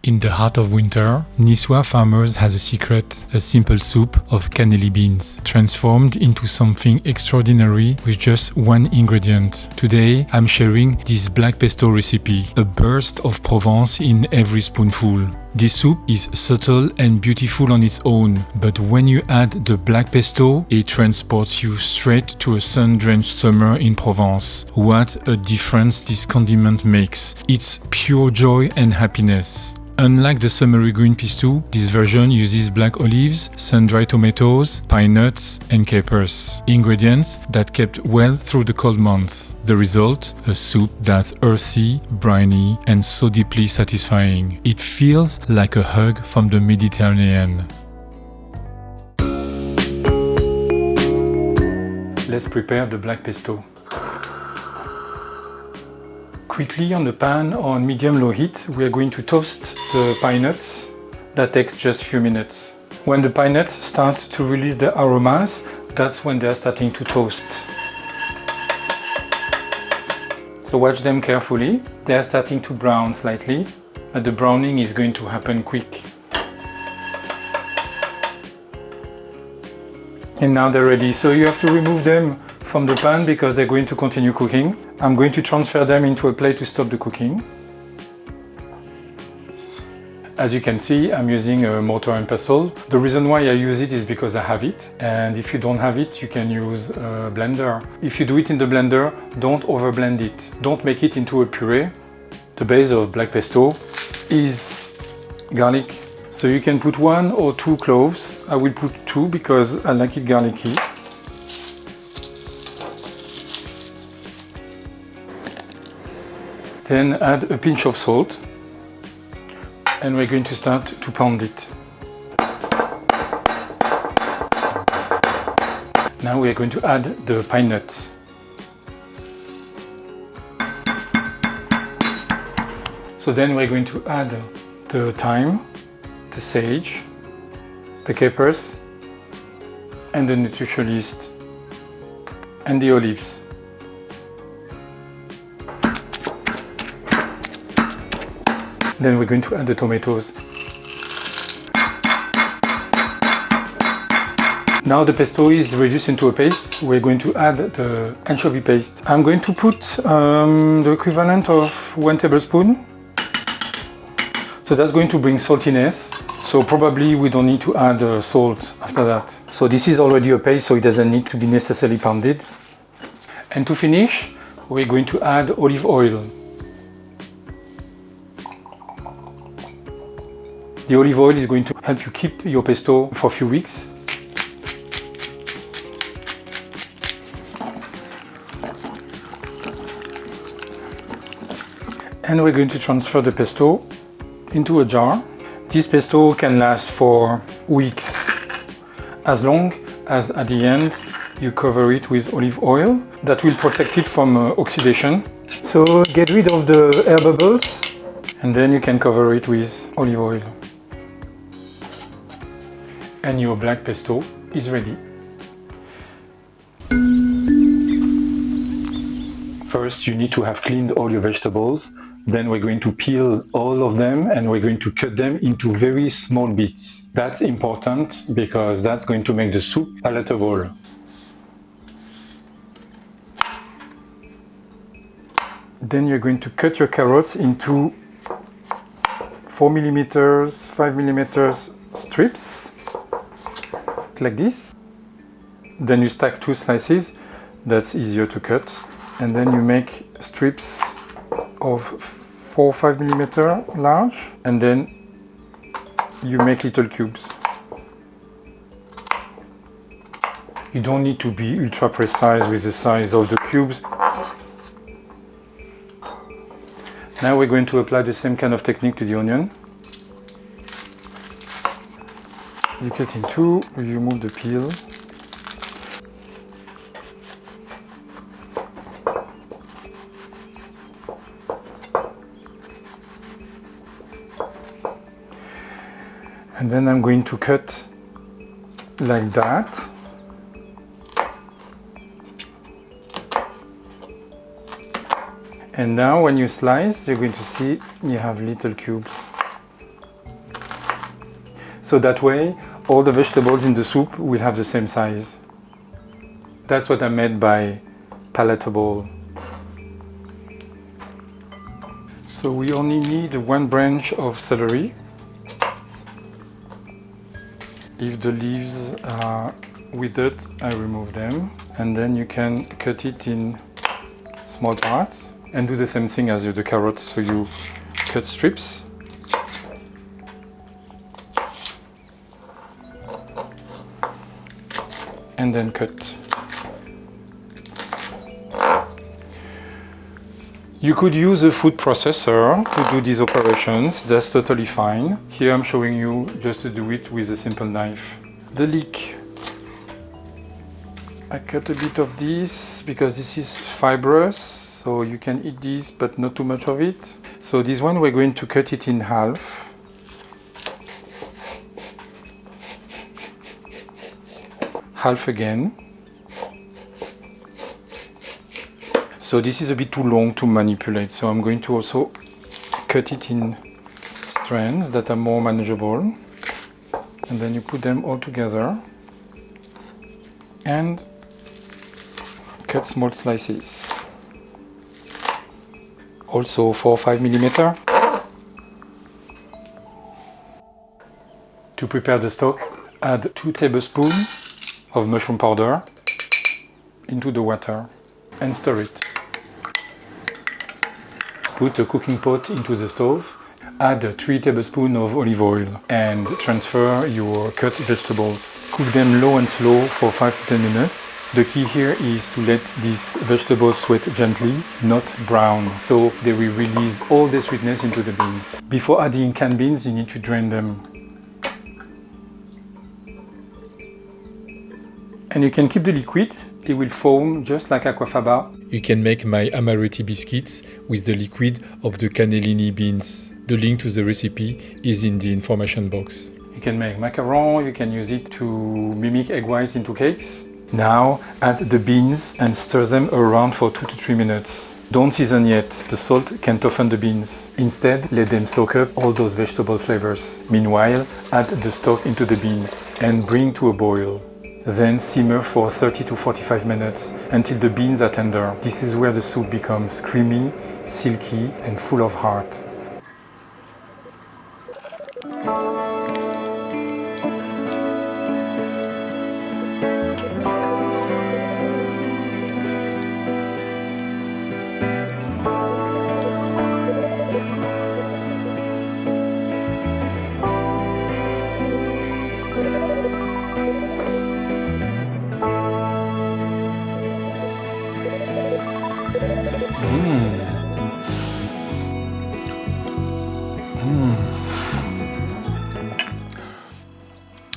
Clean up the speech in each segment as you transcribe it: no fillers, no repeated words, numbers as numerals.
In the heart of winter, Niçois farmers has a secret, a simple soup of cannellini beans, transformed into something extraordinary with just one ingredient. Today, I'm sharing this black pesto recipe, a burst of Provence in every spoonful. This soup is subtle and beautiful on its own, but when you add the black pesto, it transports you straight to a sun-drenched summer in Provence. What a difference this condiment makes. It's pure joy and happiness. Unlike the summery green Pistou, this version uses black olives, sun-dried tomatoes, pine nuts, and capers. Ingredients that kept well through the cold months. The result? A soup that's earthy, briny, and so deeply satisfying. It feels like a hug from the Mediterranean. Let's prepare the black pesto. Quickly on the pan on medium-low heat, we are going to toast the pine nuts. That takes just a few minutes. When the pine nuts start to release the aromas, that's when they are starting to toast. So watch them carefully. They are starting to brown slightly, but the browning is going to happen quick. And now they're ready, so you have to remove them from the pan because they're going to continue cooking. I'm going to transfer them into a plate to stop the cooking. As you can see, I'm using a mortar and pestle. The reason why I use it is because I have it, and if you don't have it, you can use a blender. If you do it in the blender, don't overblend it. Don't make it into a puree. The base of black pesto is garlic. So you can put 1 or 2 cloves. I will put 2 because I like it garlicky. Then add a pinch of salt, and we're going to start to pound it. Now we are going to add the pine nuts. So then we're going to add the thyme, the sage, the capers, and the nutritionist, and the olives. Then we're going to add the tomatoes. Now the pesto is reduced into a paste. We're going to add the anchovy paste. I'm going to put the equivalent of 1 tablespoon. So that's going to bring saltiness. So probably we don't need to add salt after that. So this is already a paste, so it doesn't need to be necessarily pounded. And to finish, we're going to add olive oil. The olive oil is going to help you keep your pesto for a few weeks. And we're going to transfer the pesto into a jar. This pesto can last for weeks, as long as at the end you cover it with olive oil. That will protect it from oxidation. So get rid of the air bubbles, and then you can cover it with olive oil. And your black pesto is ready. First, you need to have cleaned all your vegetables. Then we're going to peel all of them and we're going to cut them into very small bits. That's important because that's going to make the soup palatable. Then you're going to cut your carrots into 4mm, 5mm strips. Like this. Then you stack 2 slices, that's easier to cut, and then you make strips of 4 or 5mm large, and then you make little cubes. You don't need to be ultra precise with the size of the cubes. Now we're going to apply the same kind of technique to the onion. You cut in 2, you remove the peel. And then I'm going to cut like that. And now when you slice, you're going to see you have little cubes. So that way, all the vegetables in the soup will have the same size. That's what I meant by palatable. So we only need 1 branch of celery. If the leaves are withered, I remove them. And then you can cut it in small parts and do the same thing as with the carrots. So you cut strips. And then cut. You could use a food processor to do these operations, that's totally fine. Here I'm showing you just to do it with a simple knife. The leek. I cut a bit of this because this is fibrous, so you can eat this but not too much of it. So this one we're going to cut it in half. Half again. So this is a bit too long to manipulate, so I'm going to also cut it in strands that are more manageable. And then you put them all together and cut small slices. Also 4 or 5 millimeter. To prepare the stock, add 2 tablespoons of mushroom powder into the water and stir it. Put a cooking pot into the stove, add 3 tablespoons of olive oil and transfer your cut vegetables. Cook them low and slow for 5 to 10 minutes. The key here is to let these vegetables sweat gently, not brown, so they will release all the sweetness into the beans. Before adding canned beans, you need to drain them. And you can keep the liquid, it will foam just like aquafaba. You can make my amaretti biscuits with the liquid of the cannellini beans. The link to the recipe is in the information box. You can make macaron, you can use it to mimic egg whites into cakes. Now add the beans and stir them around for 2 to 3 minutes. Don't season yet, the salt can toughen the beans. Instead, let them soak up all those vegetable flavors. Meanwhile, add the stock into the beans and bring to a boil. Then simmer for 30 to 45 minutes until the beans are tender. This is where the soup becomes creamy, silky and full of heart.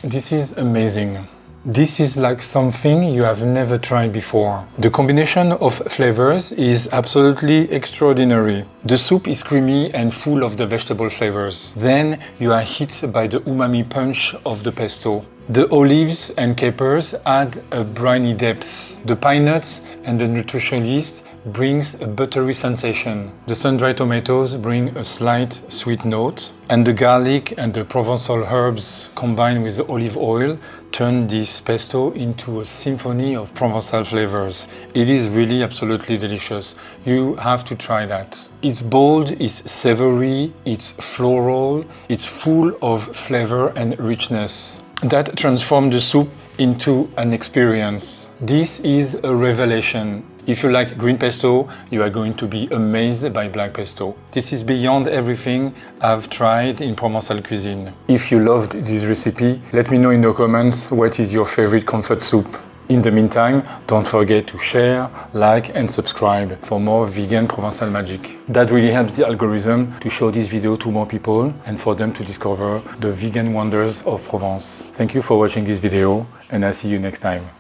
This is amazing. This is like something you have never tried before. The combination of flavors is absolutely extraordinary. The soup is creamy and full of the vegetable flavors. Then you are hit by the umami punch of the pesto. The olives and capers add a briny depth. The pine nuts and the nutritional yeast brings a buttery sensation. The sun-dried tomatoes bring a slight sweet note, and the garlic and the Provençal herbs combined with the olive oil turn this pesto into a symphony of Provençal flavors. It is really absolutely delicious. You have to try that. It's bold, it's savory, it's floral, it's full of flavor and richness that transform the soup into an experience. This is a revelation. If you like green pesto, you are going to be amazed by black pesto. This is beyond everything I've tried in Provençal cuisine. If you loved this recipe, let me know in the comments what is your favorite comfort soup. In the meantime, don't forget to share, like and subscribe for more vegan Provençal magic. That really helps the algorithm to show this video to more people and for them to discover the vegan wonders of Provence. Thank you for watching this video and I'll see you next time.